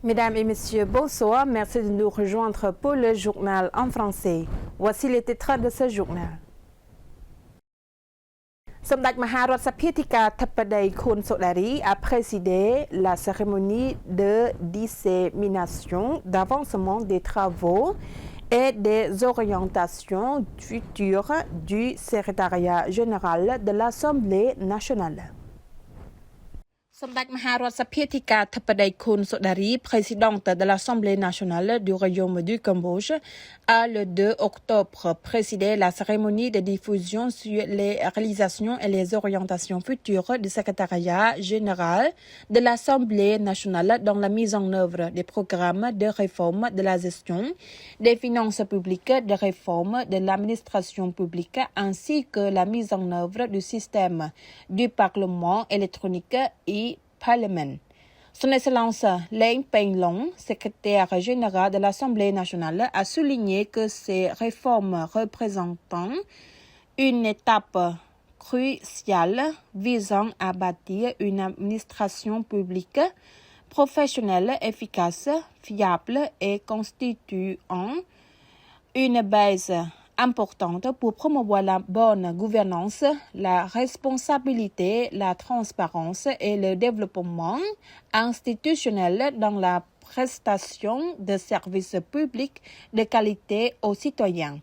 Mesdames et messieurs, bonsoir. Merci de nous rejoindre pour le journal en français. Voici les titres de ce journal. សម្ដេចមហារដ្ឋសភាទីការធិបតីខួនសូដារី a présidé la cérémonie de dissémination d'avancement des travaux et des orientations futures du secrétariat général de l'Assemblée nationale. សម្ដេចមហារដ្ឋសភាទីការធិបតីខួនសូដារី présidente de l'Assemblée nationale du Royaume du Cambodge, a le 2 octobre présidé la cérémonie de diffusion sur les réalisations et les orientations futures du secrétariat général de l'Assemblée nationale dans la mise en œuvre des programmes de réforme de la gestion des finances publiques, de réforme de l'administration publique ainsi que la mise en œuvre du système du Parlement électronique et Parlement. Son Excellence Leng Penglong, secrétaire général de l'Assemblée nationale, a souligné que ces réformes représentent une étape cruciale visant à bâtir une administration publique professionnelle, efficace, fiable et constituant une base importante pour promouvoir la bonne gouvernance, la responsabilité, la transparence et le développement institutionnel dans la prestation de services publics de qualité aux citoyens.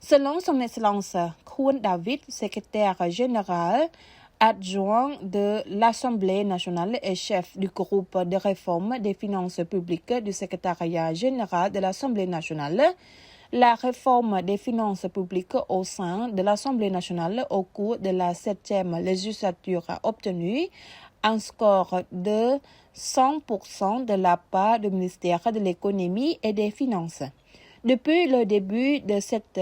Selon son Excellence Khun David, secrétaire général adjoint de l'Assemblée nationale et chef du groupe de réforme des finances publiques du secrétariat général de l'Assemblée nationale, la réforme des finances publiques au sein de l'Assemblée nationale au cours de la 7e législature a obtenu un score de 100% de la part du ministère de l'économie et des finances. Depuis le début de cette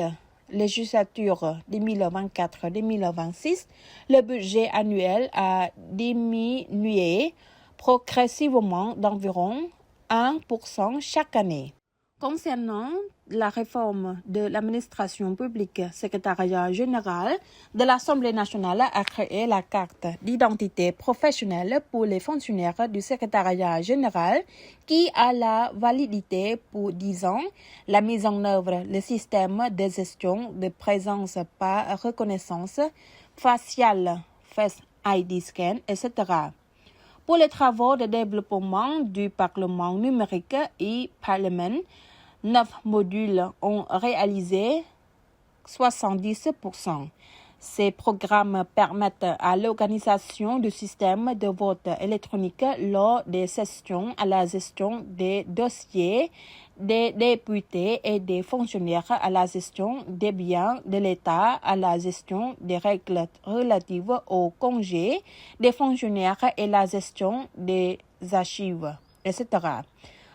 législature 2024-2026, le budget annuel a diminué progressivement d'environ 1% chaque année. Concernant la réforme de l'administration publique, le secrétariat général de l'Assemblée nationale a créé la carte d'identité professionnelle pour les fonctionnaires du secrétariat général qui a la validité pour 10 ans, la mise en œuvre du système de gestion de présence par reconnaissance faciale, Face ID Scan, etc. Pour les travaux de développement du Parlement numérique et Parlement, 9 modules ont réalisé 70%. Ces programmes permettent à l'organisation du système de vote électronique lors des sessions à la gestion des dossiers des députés et des fonctionnaires à la gestion des biens de l'État, à la gestion des règles relatives aux congés des fonctionnaires et la gestion des archives, etc.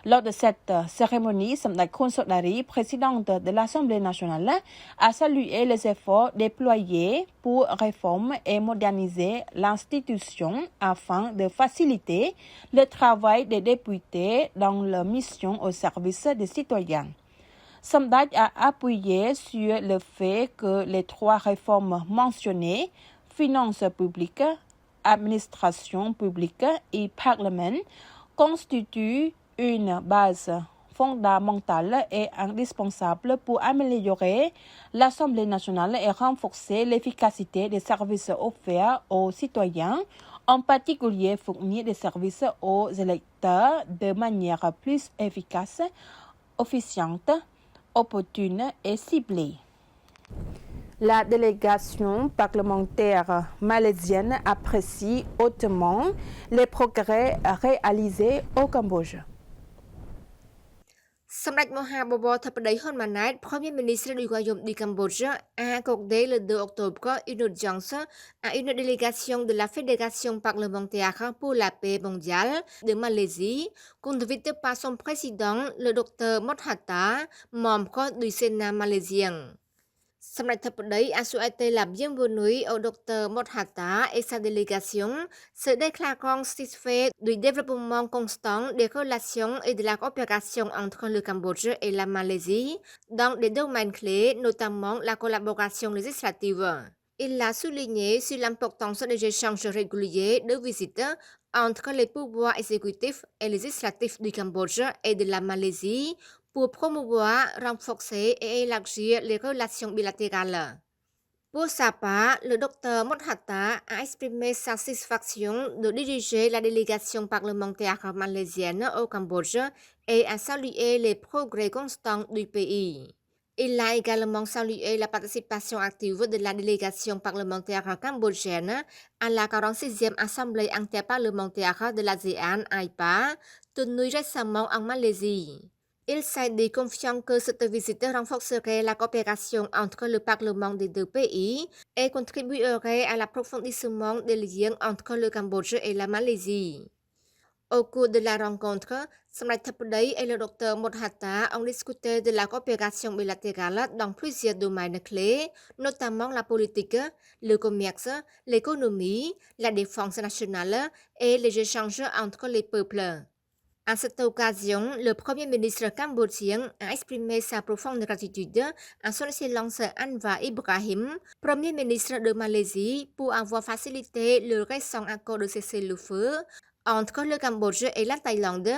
Lors de cette cérémonie, Samdech Khun Sodari, présidente de l'Assemblée nationale, a salué les efforts déployés pour réformer et moderniser l'institution afin de faciliter le travail des députés dans leur mission au service des citoyens. Samdech a appuyé sur le fait que les 3 réformes mentionnées, finances publiques, administration publique et parlement, constituent une base fondamentale et indispensable pour améliorer l'Assemblée nationale et renforcer l'efficacité des services offerts aux citoyens, en particulier fournir des services aux électeurs de manière plus efficace, efficiente, opportune et ciblée. La délégation parlementaire malaisienne apprécie hautement les progrès réalisés au Cambodge. សម្ដេចមហាបវរធិបតីហ៊ុនម៉ាណែត Premier ministre du Royaume du Cambodge, a accordé le 2 octobre une audience à une délégation de la Fédération parlementaire pour la paix mondiale de Malaisie, conduite par son président, le Dr Mot Hatta, membre du Sénat malaisien. Samdech Thập Đấy a souhaité la bienvenue au Dr Mot Hatta et sa délégation, se déclarant satisfait du développement constant des relations et de la coopération entre le Cambodge et la Malaisie dans des domaines clés, notamment la collaboration législative. Il a souligné sur l'importance des échanges réguliers de visites entre les pouvoirs exécutifs et législatifs du Cambodge et de la Malaisie pour promouvoir, renforcer et élargir les relations bilatérales. Pour sa part, le docteur Mothata a exprimé sa satisfaction de diriger la délégation parlementaire malaisienne au Cambodge et a salué les progrès constants du pays. Il a également salué la participation active de la délégation parlementaire cambodgienne à la 46e Assemblée interparlementaire de l'ASEAN AIPA, tenue récemment en Malaisie. Il s'est dit confiant que cette visite renforcerait la coopération entre le Parlement des deux pays et contribuerait à l'approfondissement des liens entre le Cambodge et la Malaisie. Au cours de la rencontre, Samdech Theppaday et le docteur Mothata ont discuté de la coopération bilatérale dans plusieurs domaines clés, notamment la politique, le commerce, l'économie, la défense nationale et les échanges entre les peuples. À cette occasion, le Premier ministre cambodgien a exprimé sa profonde gratitude à son Excellence Anwar Ibrahim, Premier ministre de Malaisie, pour avoir facilité le récent accord de cessez-le-feu entre le Cambodge et la Thaïlande,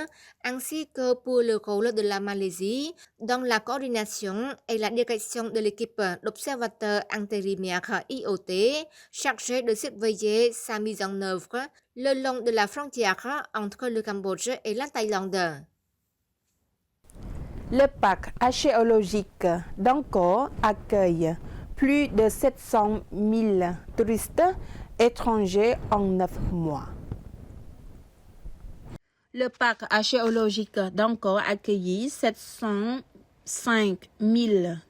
ainsi que pour le rôle de la Malaisie dans la coordination et la direction de l'équipe d'observateurs intérimaires IOT, chargée de surveiller sa mise en œuvre le long de la frontière entre le Cambodge et la Thaïlande. Le parc archéologique d'Angkor accueille plus de 700 000 touristes étrangers en 9 mois. Le parc archéologique d'Angkor a accueilli 705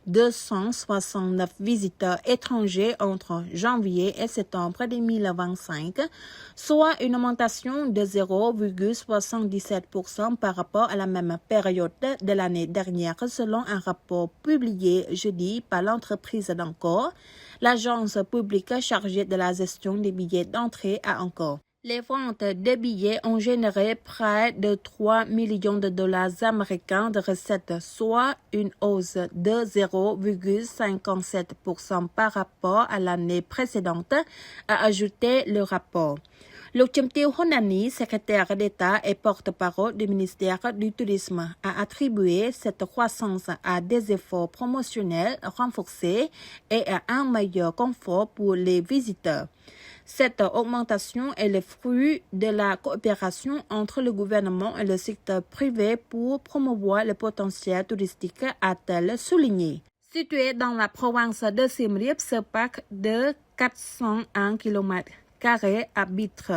269 visiteurs étrangers entre janvier et septembre 2025, soit une augmentation de 0,77% par rapport à la même période de l'année dernière, selon un rapport publié jeudi par l'entreprise d'Angkor, l'agence publique chargée de la gestion des billets d'entrée à Angkor. Les ventes de billets ont généré près de 3 millions de dollars américains de recettes, soit une hausse de 0,57% par rapport à l'année précédente, a ajouté le rapport. Lục Chum Tiêu Honani, secrétaire d'État et porte-parole du ministère du Tourisme, a attribué cette croissance à des efforts promotionnels renforcés et à un meilleur confort pour les visiteurs. Cette augmentation est le fruit de la coopération entre le gouvernement et le secteur privé pour promouvoir le potentiel touristique, a-t-elle souligné. Situé dans la province de Siem Reap, ce parc de 401 km abrite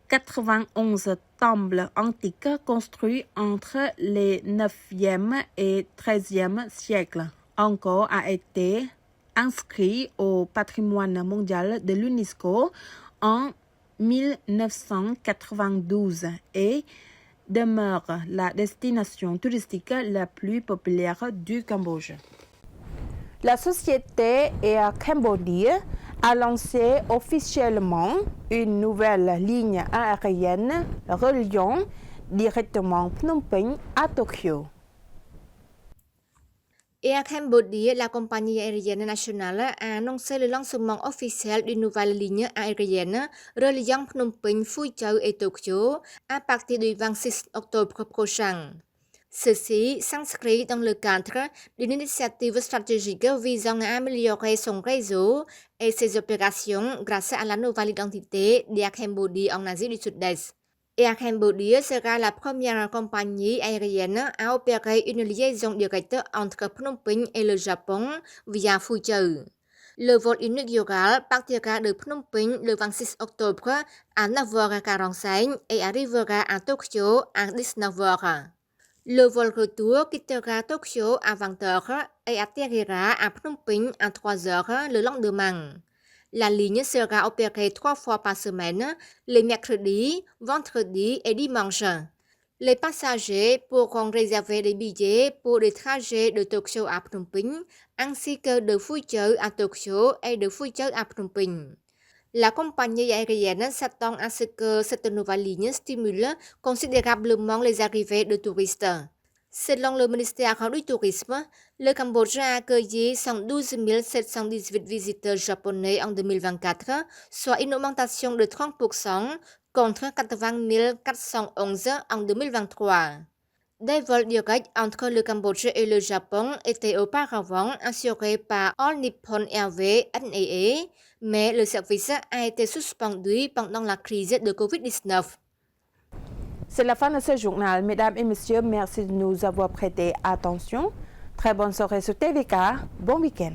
91 temples antiques construits entre les 9e et 13e siècles. Angkor a été inscrit au patrimoine mondial de l'UNESCO en 1992 et demeure la destination touristique la plus populaire du Cambodge. La société Air Cambodia a lancé officiellement une nouvelle ligne aérienne reliant directement Phnom Penh à Tokyo. Air Cambodia, la compagnie aérienne nationale, a annoncé le lancement officiel d'une nouvelle ligne aérienne reliant Phnom Penh, Phu Châu et Tokyo à partir du 26 octobre prochain. Ceci s'inscrit dans le cadre d'une initiative stratégique visant à améliorer son réseau et ses opérations grâce à la nouvelle identité d'Air Cambodia en Asie du Sud-Est. Air Cambodia sera la première compagnie aérienne à opérer une liaison directe entre Phnom Penh et le Japon via Phu Châu. Le vol inaugural partira de Phnom Penh le 26 octobre à 9h45 et arrivera à Tokyo à 19h. Le vol retour quittera Tokyo à 20h et atterrira à Phnom Penh à 3h le lendemain. La ligne sera opérée 3 fois par semaine, les mercredis, vendredis et dimanches. Les passagers pourront réserver des billets pour des trajets de Tokyo à Phnom Penh, ainsi que de Phu Châu à Tokyo et de Phu Châu à Phnom Penh. La compagnie aérienne s'attend à ce que cette nouvelle ligne stimule considérablement les arrivées de touristes. Selon le ministère du Tourisme, le Cambodge a accueilli 112 718 visiteurs japonais en 2024, soit une augmentation de 30% contre 80 411 en 2023. Des vols directs entre le Cambodge et le Japon étaient auparavant assurés par All Nippon Airways (NAA), mais le service a été suspendu pendant la crise de Covid-19. C'est la fin de ce journal. Mesdames et messieurs, merci de nous avoir prêté attention. Très bonne soirée sur TVK. Bon week-end.